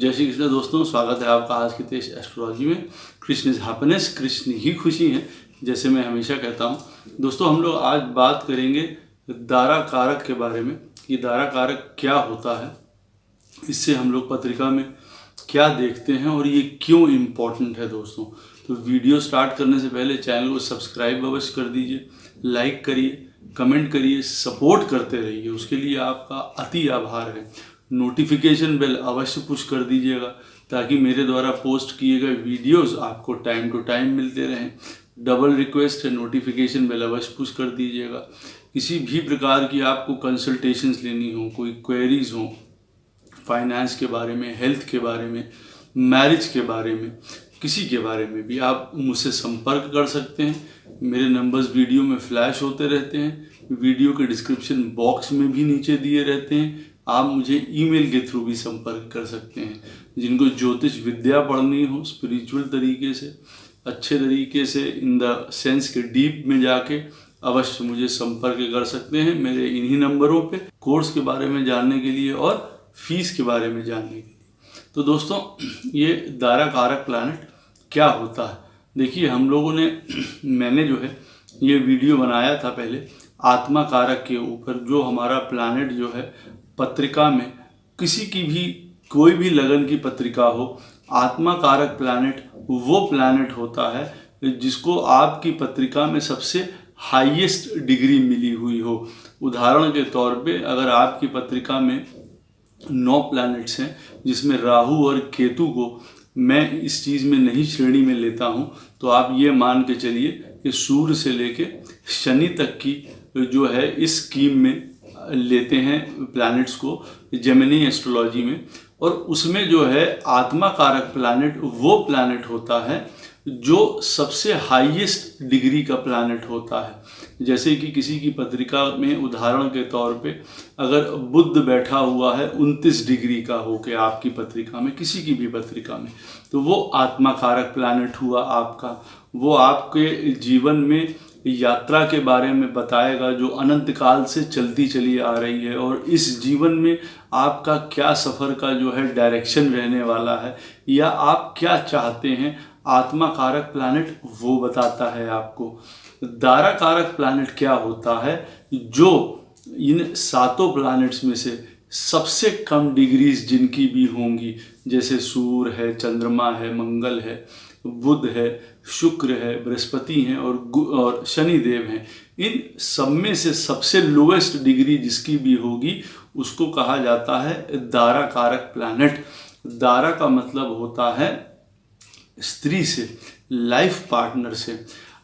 जय श्री कृष्ण दोस्तों, स्वागत है आपका आज के तेज एस्ट्रोलॉजी में। कृष्ण इज हैप्पीनेस, कृष्ण ही खुशी है, जैसे मैं हमेशा कहता हूँ। दोस्तों, हम लोग आज बात करेंगे दारा कारक के बारे में कि दारा कारक क्या होता है, इससे हम लोग पत्रिका में क्या देखते हैं और ये क्यों इम्पोर्टेंट है। दोस्तों, तो वीडियो स्टार्ट करने से पहले चैनल को सब्सक्राइब अवश्य कर दीजिए, लाइक करिए, कमेंट करिए, सपोर्ट करते रहिए, उसके लिए आपका अति आभार है। नोटिफिकेशन बेल अवश्य पुश कर दीजिएगा ताकि मेरे द्वारा पोस्ट किए गए वीडियोस आपको टाइम टू टाइम मिलते रहें। डबल रिक्वेस्ट है, नोटिफिकेशन बेल अवश्य पुश कर दीजिएगा। किसी भी प्रकार की आपको कंसल्टेशंस लेनी हो, कोई क्वेरीज हो, फाइनेंस के बारे में, हेल्थ के बारे में, मैरिज के बारे में, किसी के बारे में भी आप मुझसे संपर्क कर सकते हैं। मेरे नंबर्स वीडियो में फ्लैश होते रहते हैं, वीडियो के डिस्क्रिप्शन बॉक्स में भी नीचे दिए रहते हैं। आप मुझे ईमेल के थ्रू भी संपर्क कर सकते हैं। जिनको ज्योतिष विद्या पढ़नी हो, स्पिरिचुअल तरीके से, अच्छे तरीके से, इन द सेंस के डीप में जाके अवश्य मुझे संपर्क कर सकते हैं मेरे इन्हीं नंबरों पे, कोर्स के बारे में जानने के लिए और फीस के बारे में जानने के लिए। तो दोस्तों, ये दारा कारक प्लैनेट क्या होता है, देखिए हम लोगों ने मैंने जो है ये वीडियो बनाया था पहले आत्मा कारक के ऊपर। जो हमारा प्लैनेट जो है पत्रिका में, किसी की भी कोई भी लगन की पत्रिका हो, आत्मा कारक प्लैनेट वो प्लैनेट होता है जिसको आपकी पत्रिका में सबसे हाईएस्ट डिग्री मिली हुई हो। उदाहरण के तौर पे अगर आपकी पत्रिका में 9 प्लैनेट्स हैं, जिसमें राहु और केतु को मैं इस चीज़ में नहीं श्रेणी में लेता हूँ, तो आप ये मान के चलिए कि सूर्य से लेके शनि तक की जो है इस स्कीम में लेते हैं प्लैनेट्स को जेमिनी एस्ट्रोलॉजी में। और उसमें जो है आत्मा कारक प्लैनेट वो प्लैनेट होता है जो सबसे हाईएस्ट डिग्री का प्लैनेट होता है। जैसे कि किसी की पत्रिका में उदाहरण के तौर पे अगर बुध बैठा हुआ है 29 डिग्री का होके आपकी पत्रिका में, किसी की भी पत्रिका में, तो वो आत्मा कारक प्लैनेट हुआ आपका। वो आपके जीवन में यात्रा के बारे में बताएगा जो अनंत काल से चलती चली आ रही है, और इस जीवन में आपका क्या सफ़र का जो है डायरेक्शन रहने वाला है, या आप क्या चाहते हैं। आत्मा कारक प्लैनेट वो बताता है आपको। दारा कारक प्लैनेट क्या होता है, जो इन 7 प्लैनेट्स में से सबसे कम डिग्रीज जिनकी भी होंगी, जैसे सूर्य है, चंद्रमा है, मंगल है, बुध है, शुक्र है, बृहस्पति हैं और शनिदेव हैं, इन सब में से सबसे लोएस्ट डिग्री जिसकी भी होगी उसको कहा जाता है दारा कारक प्लैनेट। दारा का मतलब होता है स्त्री से, लाइफ पार्टनर से।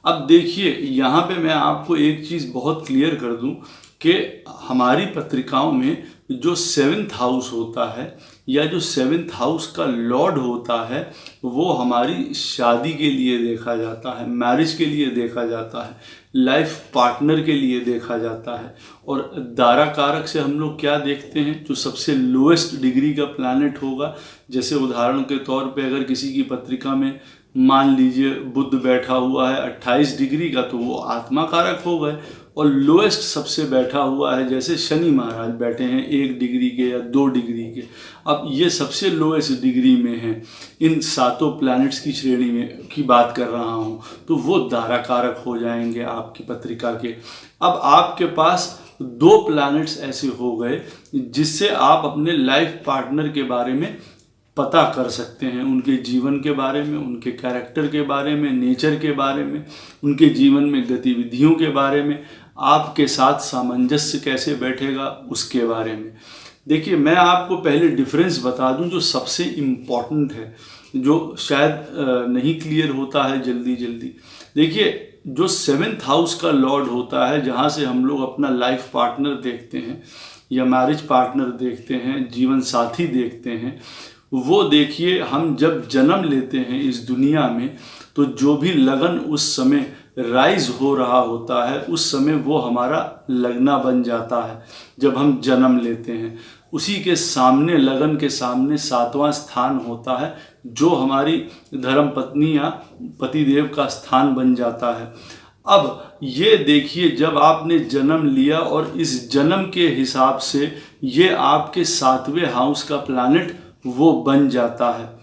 अब देखिए, यहाँ पे मैं आपको एक चीज़ बहुत क्लियर कर दूं कि हमारी पत्रिकाओं में जो 7th हाउस होता है, या जो 7th हाउस का लॉर्ड होता है, वो हमारी शादी के लिए देखा जाता है, मैरिज के लिए देखा जाता है, लाइफ पार्टनर के लिए देखा जाता है। और दारा कारक से हम लोग क्या देखते हैं, जो सबसे लोएस्ट डिग्री का प्लैनेट होगा। जैसे उदाहरण के तौर पे अगर किसी की पत्रिका में मान लीजिए बुध बैठा हुआ है 28 डिग्री का, तो वो आत्मा कारक हो गए। और लोएस्ट सबसे बैठा हुआ है, जैसे शनि महाराज बैठे हैं 1 डिग्री के या 2 डिग्री के, अब ये सबसे लोएस्ट डिग्री में है। इन 7 प्लैनेट्स की श्रेणी में की बात कर रहा हूँ, तो वो दारा कारक हो जाएंगे आपकी पत्रिका के। अब आपके पास 2 प्लैनेट्स ऐसे हो गए जिससे आप अपने लाइफ पार्टनर के बारे में पता कर सकते हैं, उनके जीवन के बारे में, उनके कैरेक्टर के बारे में, नेचर के बारे में, उनके जीवन में गतिविधियों के बारे में, आपके साथ सामंजस्य कैसे बैठेगा उसके बारे में। देखिए, मैं आपको पहले डिफरेंस बता दूं जो सबसे इम्पॉर्टेंट है, जो शायद नहीं क्लियर होता है जल्दी जल्दी। देखिए, जो 7th हाउस का लॉर्ड होता है, जहाँ से हम लोग अपना लाइफ पार्टनर देखते हैं या मैरिज पार्टनर देखते हैं, जीवन साथी देखते हैं, वो देखिए हम जब जन्म लेते हैं इस दुनिया में, तो जो भी लगन उस समय राइज हो रहा होता है, उस समय वो हमारा लगना बन जाता है। जब हम जन्म लेते हैं, उसी के सामने, लगन के सामने 7वां स्थान होता है, जो हमारी धर्म पत्नी या पतिदेव का स्थान बन जाता है। अब ये देखिए, जब आपने जन्म लिया और इस जन्म के हिसाब से ये आपके 7वें हाउस का प्लैनेट वो बन जाता है।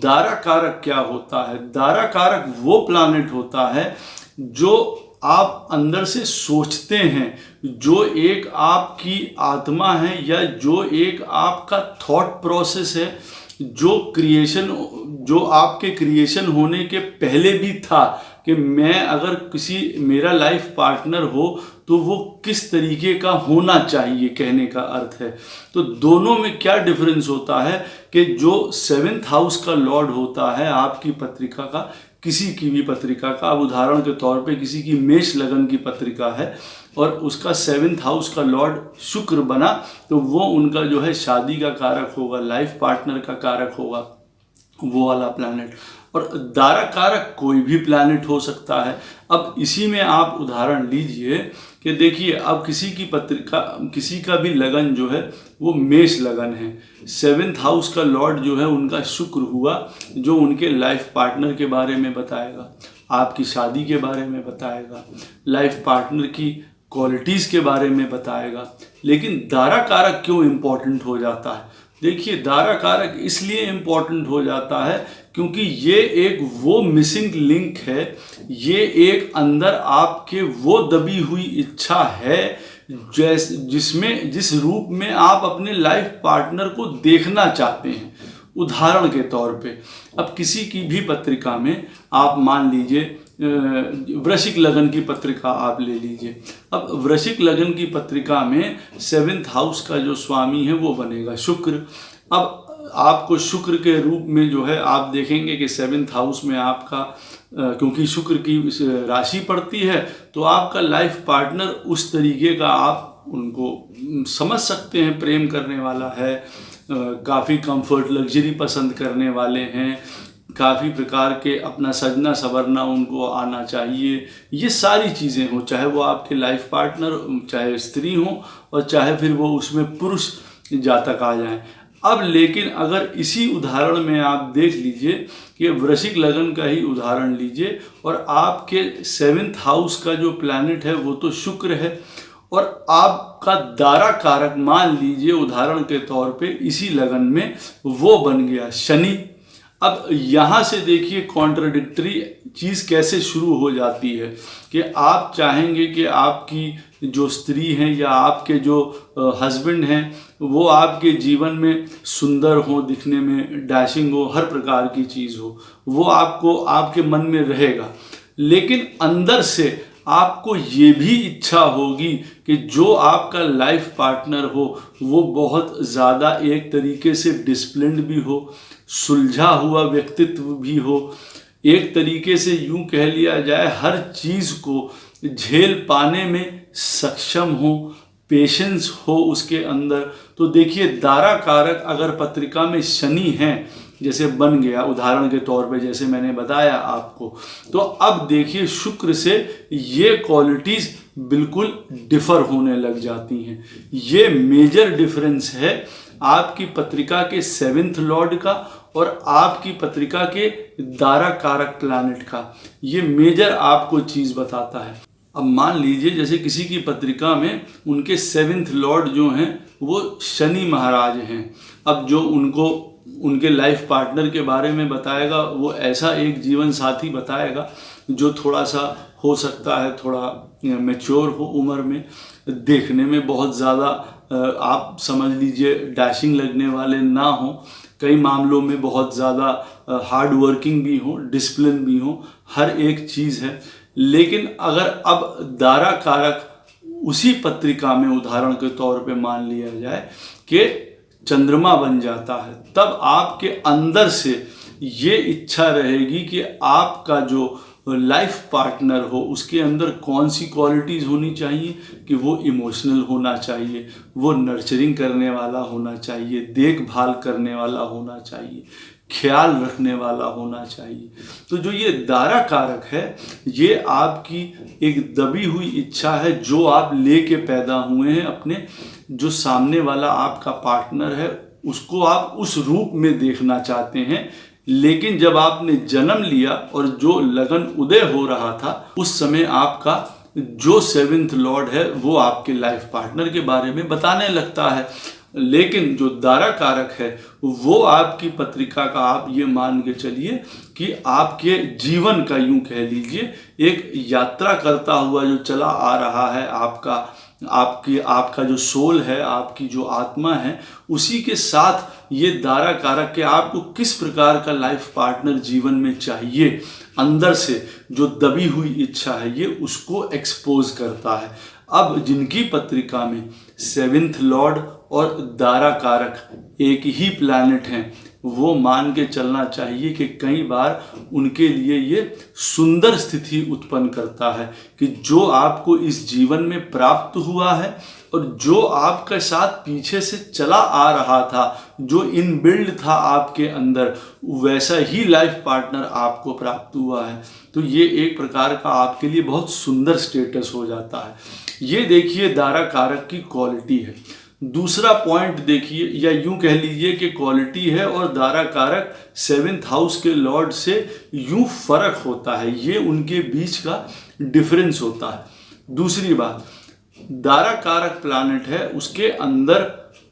दारा कारक क्या होता है? दारा कारक वो प्लैनेट होता है जो आप अंदर से सोचते हैं, जो एक आपकी आत्मा है या जो एक आपका थॉट प्रोसेस है, जो आपके क्रिएशन होने के पहले भी था कि मैं अगर मेरा लाइफ पार्टनर हो तो वो किस तरीके का होना चाहिए, कहने का अर्थ है। तो दोनों में क्या डिफरेंस होता है कि जो 7th हाउस का लॉर्ड होता है आपकी पत्रिका का, किसी की भी पत्रिका का, अब उदाहरण के तौर पे किसी की मेष लगन की पत्रिका है और उसका 7th हाउस का लॉर्ड शुक्र बना, तो वो उनका जो है शादी का कारक होगा, लाइफ पार्टनर का कारक होगा, वो वाला प्लैनेट। और दारा कारक कोई भी प्लैनेट हो सकता है। अब इसी में आप उदाहरण लीजिए कि देखिए, अब किसी का भी लगन जो है वो मेष लगन है, 7th हाउस का लॉर्ड जो है उनका शुक्र हुआ, जो उनके लाइफ पार्टनर के बारे में बताएगा, आपकी शादी के बारे में बताएगा, लाइफ पार्टनर की क्वालिटीज़ के बारे में बताएगा। लेकिन दारा कारक क्यों इम्पोर्टेंट हो जाता है? देखिए, दारा कारक इसलिए इम्पोर्टेंट हो जाता है क्योंकि ये एक वो मिसिंग लिंक है, ये एक अंदर आपके वो दबी हुई इच्छा है जिस रूप में आप अपने लाइफ पार्टनर को देखना चाहते हैं। उदाहरण के तौर पे, अब किसी की भी पत्रिका में आप मान लीजिए वृश्चिक लगन की पत्रिका आप ले लीजिए। अब वृश्चिक लगन की पत्रिका में 7th हाउस का जो स्वामी है वो बनेगा शुक्र। अब आपको शुक्र के रूप में जो है आप देखेंगे कि 7th हाउस में आपका क्योंकि शुक्र की राशि पड़ती है, तो आपका लाइफ पार्टनर उस तरीके का आप उनको समझ सकते हैं, प्रेम करने वाला है, काफ़ी कंफर्ट लग्जरी पसंद करने वाले हैं, काफ़ी प्रकार के अपना सजना संवरना उनको आना चाहिए। ये सारी चीज़ें हों, चाहे वो आपके लाइफ पार्टनर, चाहे स्त्री हो और चाहे फिर वो उसमें पुरुष जातक आ जाएं। अब लेकिन अगर इसी उदाहरण में आप देख लीजिए कि वृश्चिक लगन का ही उदाहरण लीजिए और आपके 7th हाउस का जो प्लैनेट है वो तो शुक्र है और आपका दारा कारक मान लीजिए उदाहरण के तौर पे इसी लगन में वो बन गया शनि। अब यहाँ से देखिए कॉन्ट्रडिक्टरी चीज़ कैसे शुरू हो जाती है कि आप चाहेंगे कि आपकी जो स्त्री हैं या आपके जो हस्बैंड हैं वो आपके जीवन में सुंदर हो, दिखने में डैशिंग हो, हर प्रकार की चीज़ हो, वो आपको आपके मन में रहेगा। लेकिन अंदर से आपको ये भी इच्छा होगी कि जो आपका लाइफ पार्टनर हो वो बहुत ज़्यादा एक तरीके से डिसिप्लिन्ड भी हो, सुलझा हुआ व्यक्तित्व भी हो, एक तरीके से यूं कह लिया जाए हर चीज़ को झेल पाने में सक्षम हो, पेशेंस हो उसके अंदर। तो देखिए, दारा कारक अगर पत्रिका में शनि है जैसे बन गया उदाहरण के तौर पे, जैसे मैंने बताया आपको, तो अब देखिए शुक्र से ये क्वालिटीज़ बिल्कुल डिफ़र होने लग जाती हैं। ये मेजर डिफरेंस है आपकी पत्रिका के 7th लॉर्ड का और आपकी पत्रिका के दारा कारक प्लैनेट का। ये मेजर आपको चीज़ बताता है। अब मान लीजिए जैसे किसी की पत्रिका में उनके 7th लॉर्ड जो हैं वो शनि महाराज हैं। अब जो उनके लाइफ पार्टनर के बारे में बताएगा वो ऐसा एक जीवन साथी बताएगा जो थोड़ा सा हो सकता है थोड़ा मैच्योर हो उम्र में, देखने में बहुत ज़्यादा आप समझ लीजिए डैशिंग लगने वाले ना हो, कई मामलों में बहुत ज़्यादा हार्ड वर्किंग भी हो, डिसिप्लिन भी हो, हर एक चीज़ है। लेकिन अगर अब दारा कारक उसी पत्रिका में उदाहरण के तौर पे मान लिया जाए कि चंद्रमा बन जाता है, तब आपके अंदर से ये इच्छा रहेगी कि आपका जो लाइफ पार्टनर हो उसके अंदर कौन सी क्वालिटीज़ होनी चाहिए कि वो इमोशनल होना चाहिए, वो नर्चरिंग करने वाला होना चाहिए, देखभाल करने वाला होना चाहिए, ख्याल रखने वाला होना चाहिए। तो जो ये दारा कारक है ये आपकी एक दबी हुई इच्छा है जो आप लेके पैदा हुए हैं। अपने जो सामने वाला आपका पार्टनर है उसको आप उस रूप में देखना चाहते हैं, लेकिन जब आपने जन्म लिया और जो लगन उदय हो रहा था उस समय आपका जो 7th लॉर्ड है वो आपके लाइफ पार्टनर के बारे में बताने लगता है। लेकिन जो दारा कारक है वो आपकी पत्रिका का, आप ये मान के चलिए कि आपके जीवन का, यूं कह लीजिए, एक यात्रा करता हुआ जो चला आ रहा है आपका जो सोल है, आपकी जो आत्मा है, उसी के साथ ये दारा कारक के आपको किस प्रकार का लाइफ पार्टनर जीवन में चाहिए, अंदर से जो दबी हुई इच्छा है ये उसको एक्सपोज करता है। अब जिनकी पत्रिका में 7th लॉर्ड और दारा कारक एक ही प्लैनेट हैं, वो मान के चलना चाहिए कि कई बार उनके लिए ये सुंदर स्थिति उत्पन्न करता है कि जो आपको इस जीवन में प्राप्त हुआ है और जो आपके साथ पीछे से चला आ रहा था, जो इनबिल्ड था आपके अंदर, वैसा ही लाइफ पार्टनर आपको प्राप्त हुआ है। तो ये एक प्रकार का आपके लिए बहुत सुंदर स्टेटस हो जाता है। ये देखिए दारा कारक की क्वालिटी है। दूसरा पॉइंट देखिए, या यूं कह लीजिए कि क्वालिटी है, और दारा कारक 7th हाउस के लॉर्ड से यूं फर्क होता है, ये उनके बीच का डिफरेंस होता है। दूसरी बात, दारा कारक प्लैनेट है, उसके अंदर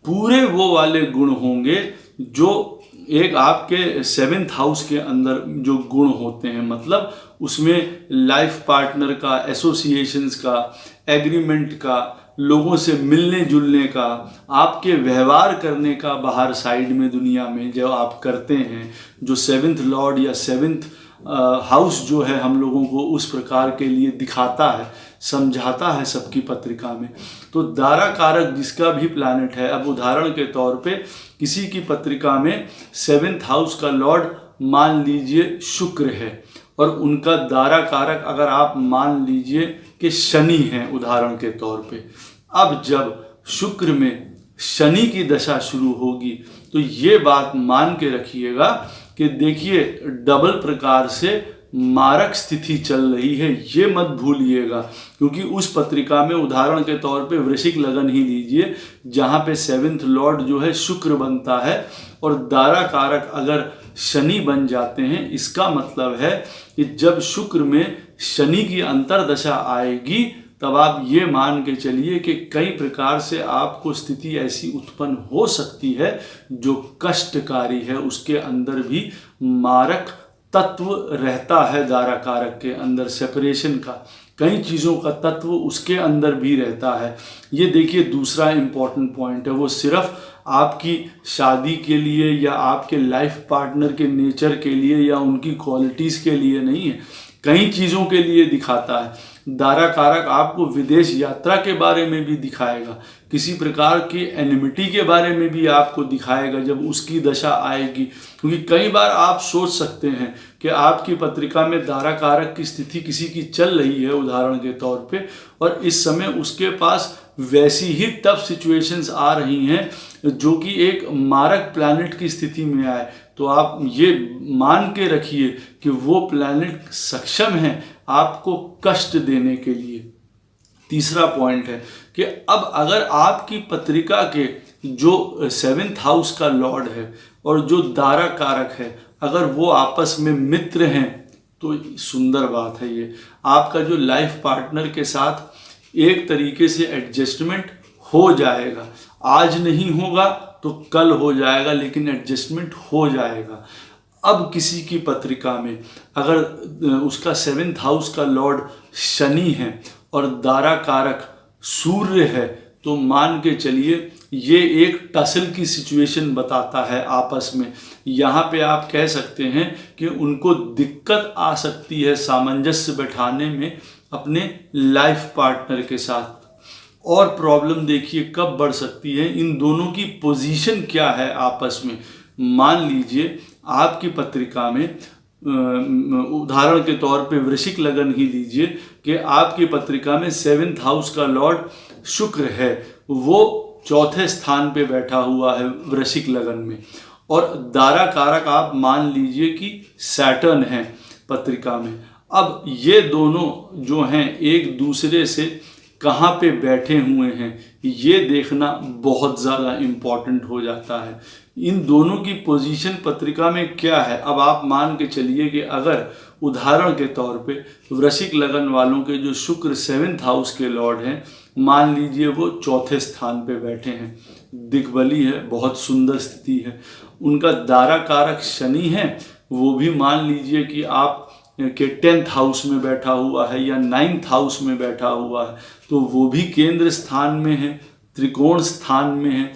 पूरे वो वाले गुण होंगे जो एक आपके 7th हाउस के अंदर जो गुण होते हैं, मतलब उसमें लाइफ पार्टनर का, एसोसिएशंस का, एग्रीमेंट का, लोगों से मिलने जुलने का, आपके व्यवहार करने का बाहर साइड में दुनिया में जो आप करते हैं, जो 7th लॉर्ड या 7th हाउस जो है हम लोगों को उस प्रकार के लिए दिखाता है, समझाता है सबकी पत्रिका में। तो दारा कारक जिसका भी प्लैनेट है, अब उदाहरण के तौर पे किसी की पत्रिका में 7th हाउस का लॉर्ड मान लीजिए शुक्र है, और उनका दारा कारक अगर आप मान लीजिए कि शनि है उदाहरण के तौर पे। अब जब शुक्र में शनि की दशा शुरू होगी तो ये बात मान के रखिएगा कि देखिए डबल प्रकार से मारक स्थिति चल रही है, ये मत भूलिएगा। क्योंकि उस पत्रिका में उदाहरण के तौर पे वृश्चिक लगन ही लीजिए, जहाँ पे 7th लॉर्ड जो है शुक्र बनता है और दारा कारक अगर शनि बन जाते हैं, इसका मतलब है कि जब शुक्र में शनि की अंतर्दशा आएगी तब आप ये मान के चलिए कि कई प्रकार से आपको स्थिति ऐसी उत्पन्न हो सकती है जो कष्टकारी है। उसके अंदर भी मारक तत्व रहता है, दारा कारक के अंदर सेपरेशन का, कई चीज़ों का तत्व उसके अंदर भी रहता है। ये देखिए दूसरा इम्पॉर्टेंट पॉइंट है, वो सिर्फ आपकी शादी के लिए या आपके लाइफ पार्टनर के नेचर के लिए या उनकी क्वालिटीज़ के लिए नहीं है, कई चीज़ों के लिए दिखाता है। दारा कारक आपको विदेश यात्रा के बारे में भी दिखाएगा, किसी प्रकार की एनिमिटी के बारे में भी आपको दिखाएगा जब उसकी दशा आएगी। क्योंकि कई बार आप सोच सकते हैं कि आपकी पत्रिका में दारा कारक की स्थिति किसी की चल रही है उदाहरण के तौर पे, और इस समय उसके पास वैसी ही टफ सिचुएशंस आ रही हैं जो कि एक मारक प्लैनेट की स्थिति में आए, तो आप ये मान के रखिए कि वो प्लैनेट सक्षम है आपको कष्ट देने के लिए। तीसरा पॉइंट है कि अब अगर आपकी पत्रिका के जो 7th हाउस का लॉर्ड है और जो दारा कारक है, अगर वो आपस में मित्र हैं तो सुंदर बात है। ये आपका जो लाइफ पार्टनर के साथ एक तरीके से एडजस्टमेंट हो जाएगा, आज नहीं होगा तो कल हो जाएगा, लेकिन एडजस्टमेंट हो जाएगा। अब किसी की पत्रिका में अगर उसका 7th हाउस का लॉर्ड शनि है और दारा कारक सूर्य है, तो मान के चलिए ये एक टसल की सिचुएशन बताता है आपस में। यहाँ पे आप कह सकते हैं कि उनको दिक्कत आ सकती है सामंजस्य बैठाने में अपने लाइफ पार्टनर के साथ। और प्रॉब्लम देखिए कब बढ़ सकती है, इन दोनों की पोजीशन क्या है आपस में। मान लीजिए आपकी पत्रिका में उदाहरण के तौर पे वृश्चिक लगन ही लीजिए कि आपकी पत्रिका में 7th हाउस का लॉर्ड शुक्र है, वो 4थे स्थान पे बैठा हुआ है वृश्चिक लगन में, और दारा कारक आप मान लीजिए कि सैटर्न है पत्रिका में। अब ये दोनों जो हैं एक दूसरे से कहाँ पे बैठे हुए हैं ये देखना बहुत ज़्यादा इम्पॉर्टेंट हो जाता है। इन दोनों की पोजीशन पत्रिका में क्या है। अब आप मान के चलिए कि अगर उदाहरण के तौर पे वृश्चिक लगन वालों के जो शुक्र 7th हाउस के लॉर्ड हैं, मान लीजिए वो 4थे स्थान पे बैठे हैं, दिग्बली है, बहुत सुंदर स्थिति है। उनका दारा कारक शनि है, वो भी मान लीजिए कि आप के 10th हाउस में बैठा हुआ है या 9th हाउस में बैठा हुआ है, तो वो भी केंद्र स्थान में है, त्रिकोण स्थान में है।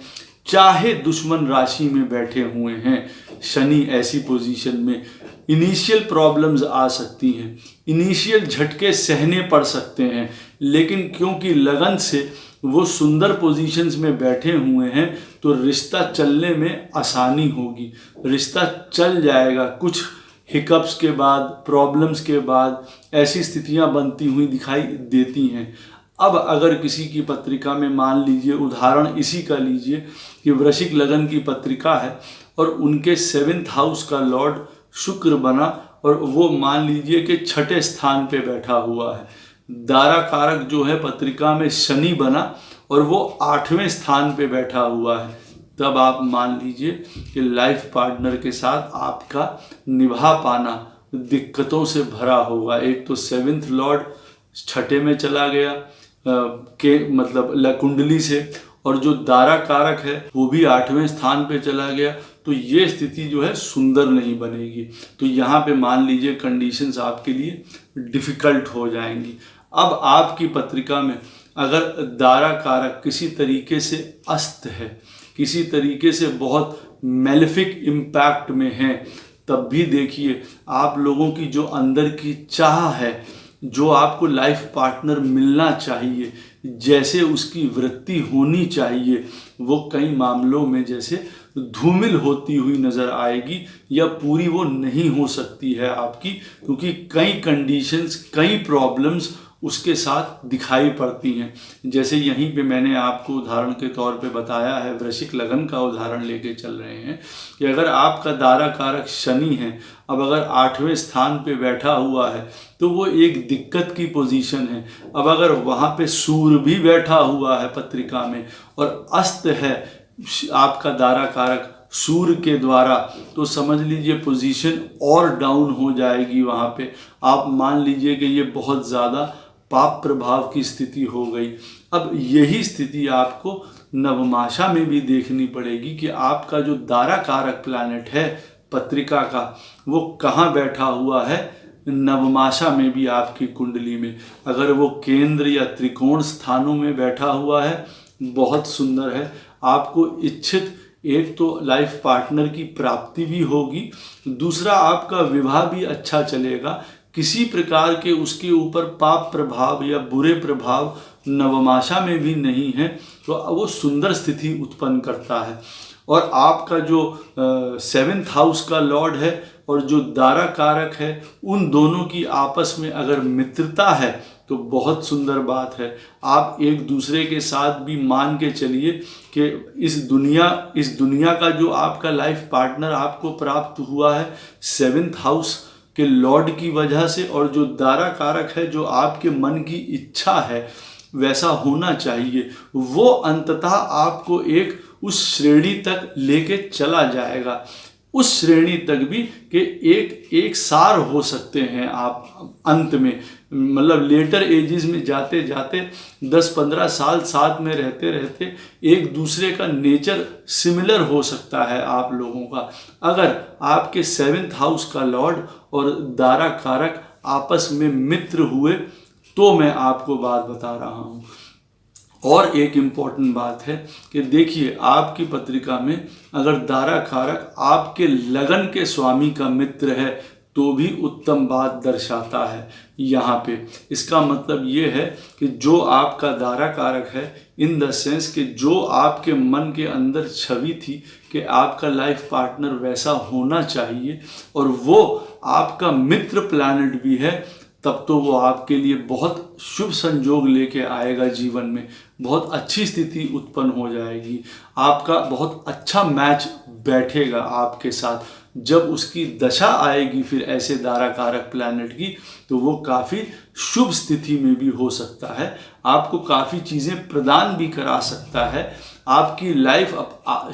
चाहे दुश्मन राशि में बैठे हुए हैं शनि, ऐसी पोजीशन में इनिशियल प्रॉब्लम्स आ सकती हैं, इनिशियल झटके सहने पड़ सकते हैं, लेकिन क्योंकि लगन से वो सुंदर पोजीशंस में बैठे हुए हैं तो रिश्ता चलने में आसानी होगी, रिश्ता चल जाएगा। कुछ हिकअप्स के बाद, प्रॉब्लम्स के बाद ऐसी स्थितियां बनती हुई दिखाई देती हैं। अब अगर किसी की पत्रिका में मान लीजिए, उदाहरण इसी का लीजिए कि वृश्चिक लगन की पत्रिका है और उनके 7th हाउस का लॉर्ड शुक्र बना और वो मान लीजिए कि 6ठे स्थान पे बैठा हुआ है। दारा कारक जो है पत्रिका में शनि बना और वो 8वें स्थान पे बैठा हुआ है। तब आप मान लीजिए कि लाइफ पार्टनर के साथ आपका निभा पाना दिक्कतों से भरा होगा। एक तो 7th लॉर्ड 6ठे में चला गया के मतलब कुंडली से, और जो दारा कारक है वो भी 8वें स्थान पे चला गया, तो ये स्थिति जो है सुंदर नहीं बनेगी। तो यहाँ पे मान लीजिए कंडीशंस आपके लिए डिफ़िकल्ट हो जाएंगी। अब आपकी पत्रिका में अगर दारा कारक किसी तरीके से अस्त है, किसी तरीके से बहुत मेलेफिक इम्पैक्ट में है, तब भी देखिए आप लोगों की जो अंदर की चाह है, जो आपको लाइफ पार्टनर मिलना चाहिए, जैसे उसकी वृत्ति होनी चाहिए, वो कई मामलों में जैसे धूमिल होती हुई नज़र आएगी या पूरी वो नहीं हो सकती है आपकी, क्योंकि कई कंडीशंस, कई प्रॉब्लम्स उसके साथ दिखाई पड़ती हैं। जैसे यहीं पे मैंने आपको उदाहरण के तौर पे बताया है, वृश्चिक लगन का उदाहरण लेके चल रहे हैं कि अगर आपका दारा कारक शनि है, अब अगर 8वें स्थान पे बैठा हुआ है तो वो एक दिक्कत की पोजीशन है। अब अगर वहाँ पे सूर्य भी बैठा हुआ है पत्रिका में और अस्त है आपका दारा कारक सूर्य के द्वारा, तो समझ लीजिए पोजीशन और डाउन हो जाएगी वहाँ पे। आप मान लीजिए कि ये बहुत ज़्यादा पाप प्रभाव की स्थिति हो गई। अब यही स्थिति आपको नवमाशा में भी देखनी पड़ेगी कि आपका जो दारा कारक प्लैनेट है पत्रिका का, वो कहाँ बैठा हुआ है नवमाशा में भी आपकी कुंडली में। अगर वो केंद्र या त्रिकोण स्थानों में बैठा हुआ है, बहुत सुंदर है। आपको इच्छित एक तो लाइफ पार्टनर की प्राप्ति भी होगी, दूसरा आपका विवाह भी अच्छा चलेगा। किसी प्रकार के उसके ऊपर पाप प्रभाव या बुरे प्रभाव नवमाशा में भी नहीं है, तो वो सुंदर स्थिति उत्पन्न करता है। और आपका जो 7th हाउस का लॉर्ड है और जो दारा कारक है, उन दोनों की आपस में अगर मित्रता है तो बहुत सुंदर बात है। आप एक दूसरे के साथ भी मान के चलिए कि इस दुनिया का जो आपका लाइफ पार्टनर आपको प्राप्त हुआ है 7th हाउस के लॉर्ड की वजह से, और जो दारा कारक है जो आपके मन की इच्छा है वैसा होना चाहिए, वो अंततः आपको एक उस श्रेणी तक लेके चला जाएगा। उस श्रेणी तक भी कि एक सार हो सकते हैं आप अंत में, मतलब लेटर एजेस में जाते जाते 10-15 साल साथ में रहते रहते एक दूसरे का नेचर सिमिलर हो सकता है आप लोगों का। अगर आपके 7th हाउस का लॉर्ड और दारा कारक आपस में मित्र हुए तो मैं आपको बात बता रहा हूँ। और एक इम्पॉर्टेंट बात है कि देखिए आपकी पत्रिका में अगर दारा कारक आपके लगन के स्वामी का मित्र है तो भी उत्तम बात दर्शाता है यहाँ पे। इसका मतलब ये है कि जो आपका दारा कारक है, इन द सेंस कि जो आपके मन के अंदर छवि थी कि आपका लाइफ पार्टनर वैसा होना चाहिए और वो आपका मित्र प्लैनेट भी है, तब तो वो आपके लिए बहुत शुभ संजोग लेके आएगा जीवन में। बहुत अच्छी स्थिति उत्पन्न हो जाएगी, आपका बहुत अच्छा मैच बैठेगा आपके साथ। जब उसकी दशा आएगी फिर ऐसे दारा कारक प्लैनेट की, तो वो काफ़ी शुभ स्थिति में भी हो सकता है, आपको काफ़ी चीज़ें प्रदान भी करा सकता है। आपकी लाइफ,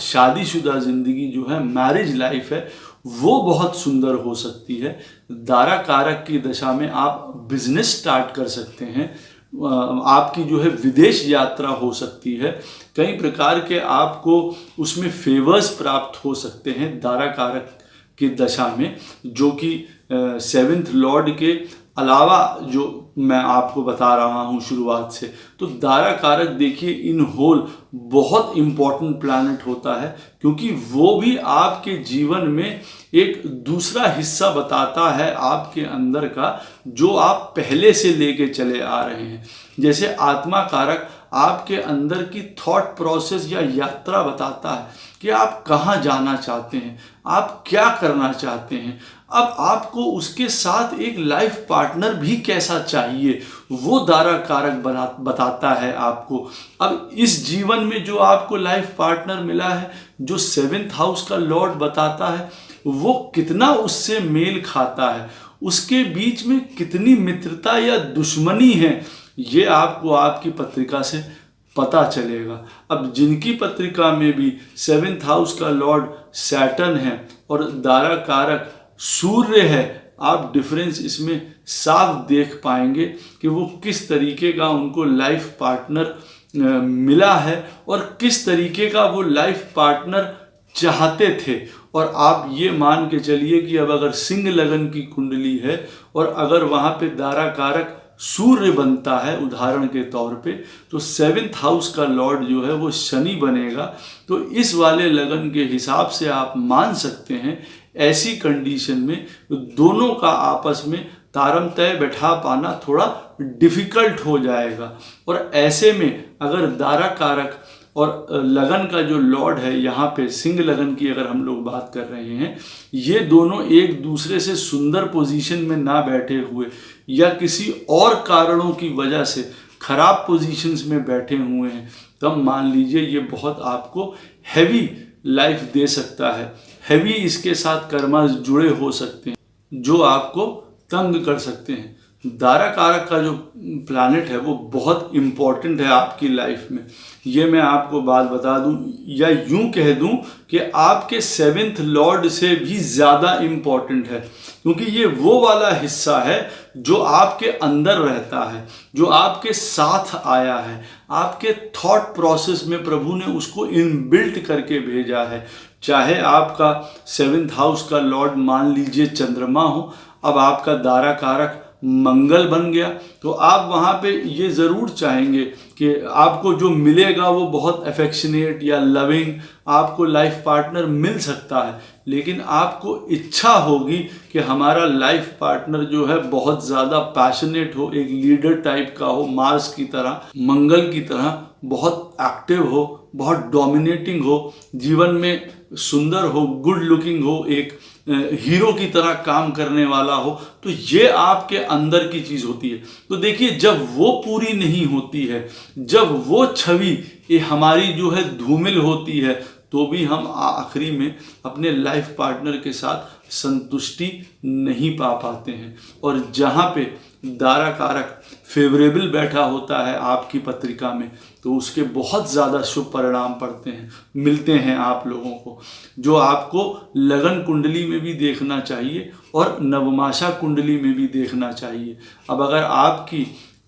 शादीशुदा ज़िंदगी जो है, मैरिज लाइफ है, वो बहुत सुंदर हो सकती है। दारा कारक की दशा में आप बिजनेस स्टार्ट कर सकते हैं, आपकी जो है विदेश यात्रा हो सकती है, कई प्रकार के आपको उसमें फेवर्स प्राप्त हो सकते हैं दारा कारक की दशा में, जो कि सेवेंथ लॉर्ड के अलावा जो मैं आपको बता रहा हूँ शुरुआत से। तो दारा कारक देखिए इन होल बहुत इम्पॉर्टेंट प्लैनेट होता है, क्योंकि वो भी आपके जीवन में एक दूसरा हिस्सा बताता है आपके अंदर का, जो आप पहले से लेके चले आ रहे हैं। जैसे आत्मा कारक आपके अंदर की थॉट प्रोसेस या यात्रा बताता है कि आप कहाँ जाना चाहते हैं, आप क्या करना चाहते हैं। अब आपको उसके साथ एक लाइफ पार्टनर भी कैसा चाहिए, वो दारा कारक बताता है आपको। अब इस जीवन में जो आपको लाइफ पार्टनर मिला है, जो सेवेंथ हाउस का लॉर्ड बताता है, वो कितना उससे मेल खाता है, उसके बीच में कितनी मित्रता या दुश्मनी है, ये आपको आपकी पत्रिका से पता चलेगा। अब जिनकी पत्रिका में भी सेवेंथ हाउस का लॉर्ड सैटर्न है और दारा कारक सूर्य है, आप डिफरेंस इसमें साफ देख पाएंगे कि वो किस तरीके का उनको लाइफ पार्टनर मिला है और किस तरीके का वो लाइफ पार्टनर चाहते थे। और आप ये मान के चलिए कि अब अगर सिंह लगन की कुंडली है और अगर वहाँ पे दारा कारक सूर्य बनता है उदाहरण के तौर पे, तो सेवेंथ हाउस का लॉर्ड जो है वो शनि बनेगा। तो इस वाले लगन के हिसाब से आप मान सकते हैं ऐसी कंडीशन में दोनों का आपस में तारम तय बैठा पाना थोड़ा डिफिकल्ट हो जाएगा। और ऐसे में अगर दारा कारक और लगन का जो लॉर्ड है, यहाँ पे सिंह लगन की अगर हम लोग बात कर रहे हैं, ये दोनों एक दूसरे से सुंदर पोजीशन में ना बैठे हुए या किसी और कारणों की वजह से खराब पोजीशंस में बैठे हुए हैं, तब मान लीजिए ये बहुत आपको हैवी लाइफ दे सकता है। हैवी इसके साथ कर्मा जुड़े हो सकते हैं जो आपको तंग कर सकते हैं। दारा कारक का जो प्लैनेट है वो बहुत इम्पॉर्टेंट है आपकी लाइफ में, ये मैं आपको बात बता दूं या यूं कह दूं कि आपके सेवेंथ लॉर्ड से भी ज़्यादा इम्पॉर्टेंट है, क्योंकि ये वो वाला हिस्सा है जो आपके अंदर रहता है, जो आपके साथ आया है, आपके थॉट प्रोसेस में प्रभु ने उसको इनबिल्ट करके भेजा है। चाहे आपका सेवेंथ हाउस का लॉर्ड मान लीजिए चंद्रमा हो, अब आपका दारा कारक मंगल बन गया, तो आप वहाँ पे ये ज़रूर चाहेंगे कि आपको जो मिलेगा वो बहुत अफेक्शनेट या लविंग आपको लाइफ पार्टनर मिल सकता है, लेकिन आपको इच्छा होगी कि हमारा लाइफ पार्टनर जो है बहुत ज़्यादा पैशनेट हो, एक लीडर टाइप का हो, मार्स की तरह, मंगल की तरह बहुत एक्टिव हो, बहुत डोमिनेटिंग हो, जीवन में सुंदर हो, गुड लुकिंग हो, एक हीरो की तरह काम करने वाला हो। तो ये आपके अंदर की चीज़ होती है। तो देखिए जब वो पूरी नहीं होती है, जब वो छवि ये हमारी जो है धूमिल होती है, तो भी हम आखिरी में अपने लाइफ पार्टनर के साथ संतुष्टि नहीं पा पाते हैं। और जहाँ पे दारा कारक फेवरेबल बैठा होता है आपकी पत्रिका में, तो उसके बहुत ज़्यादा शुभ परिणाम पड़ते हैं, मिलते हैं आप लोगों को, जो आपको लगन कुंडली में भी देखना चाहिए और नवमाशा कुंडली में भी देखना चाहिए। अब अगर आपकी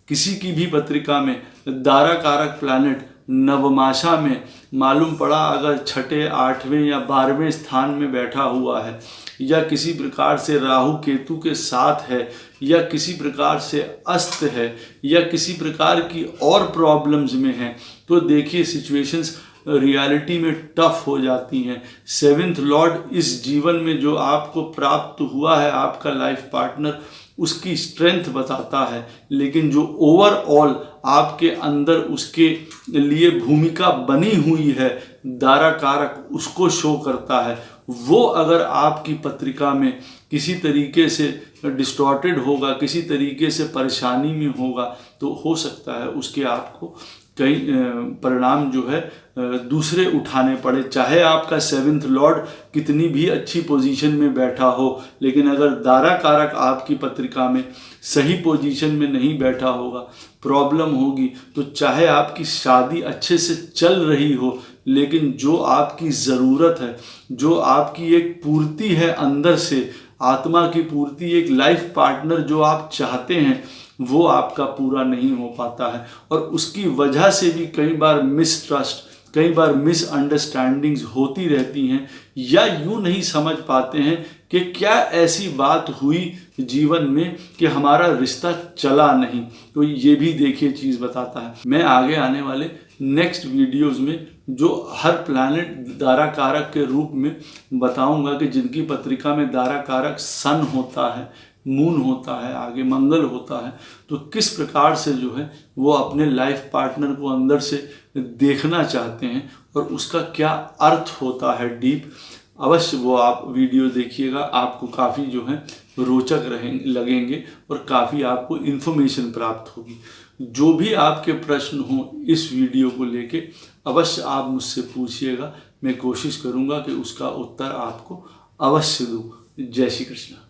किसी की भी पत्रिका में दारा कारक प्लैनेट नवमाशा में मालूम पड़ा, अगर छठे, आठवें या 12वें स्थान में बैठा हुआ है, या किसी प्रकार से राहु केतु के साथ है, या किसी प्रकार से अस्त है, या किसी प्रकार की और प्रॉब्लम्स में है, तो देखिए सिचुएशंस रियलिटी में टफ हो जाती हैं। सेवेंथ लॉर्ड इस जीवन में जो आपको प्राप्त हुआ है, आपका लाइफ पार्टनर, उसकी स्ट्रेंथ बताता है, लेकिन जो ओवरऑल आपके अंदर उसके लिए भूमिका बनी हुई है दारा कारक, उसको शो करता है। वो अगर आपकी पत्रिका में किसी तरीके से डिस्टॉर्टेड होगा, किसी तरीके से परेशानी में होगा, तो हो सकता है उसके आपको कई परिणाम जो है दूसरे उठाने पड़े। चाहे आपका सेवेंथ लॉर्ड कितनी भी अच्छी पोजीशन में बैठा हो, लेकिन अगर दारा कारक आपकी पत्रिका में सही पोजीशन में नहीं बैठा होगा, प्रॉब्लम होगी। तो चाहे आपकी शादी अच्छे से चल रही हो, लेकिन जो आपकी ज़रूरत है, जो आपकी एक पूर्ति है अंदर से, आत्मा की पूर्ति, एक लाइफ पार्टनर जो आप चाहते हैं, वो आपका पूरा नहीं हो पाता है, और उसकी वजह से भी कई बार मिसट्रस्ट, कई बार मिसअंडरस्टैंडिंग्स होती रहती हैं, या यूँ नहीं समझ पाते हैं कि क्या ऐसी बात हुई जीवन में कि हमारा रिश्ता चला नहीं। तो ये भी देखिए चीज़ बताता है। मैं आगे आने वाले नेक्स्ट वीडियोस में जो हर प्लैनेट दारा कारक के रूप में बताऊंगा कि जिनकी पत्रिका में दारा कारक सन होता है, मून होता है, आगे मंगल होता है, तो किस प्रकार से जो है वो अपने लाइफ पार्टनर को अंदर से देखना चाहते हैं और उसका क्या अर्थ होता है डीप। अवश्य वो आप वीडियो देखिएगा, आपको काफ़ी जो है रोचक लगेंगे और काफ़ी आपको इन्फॉर्मेशन प्राप्त होगी। जो भी आपके प्रश्न हों इस वीडियो को लेके अवश्य आप मुझसे पूछिएगा, मैं कोशिश करूँगा कि उसका उत्तर आपको अवश्य दूँ। जय श्री कृष्ण।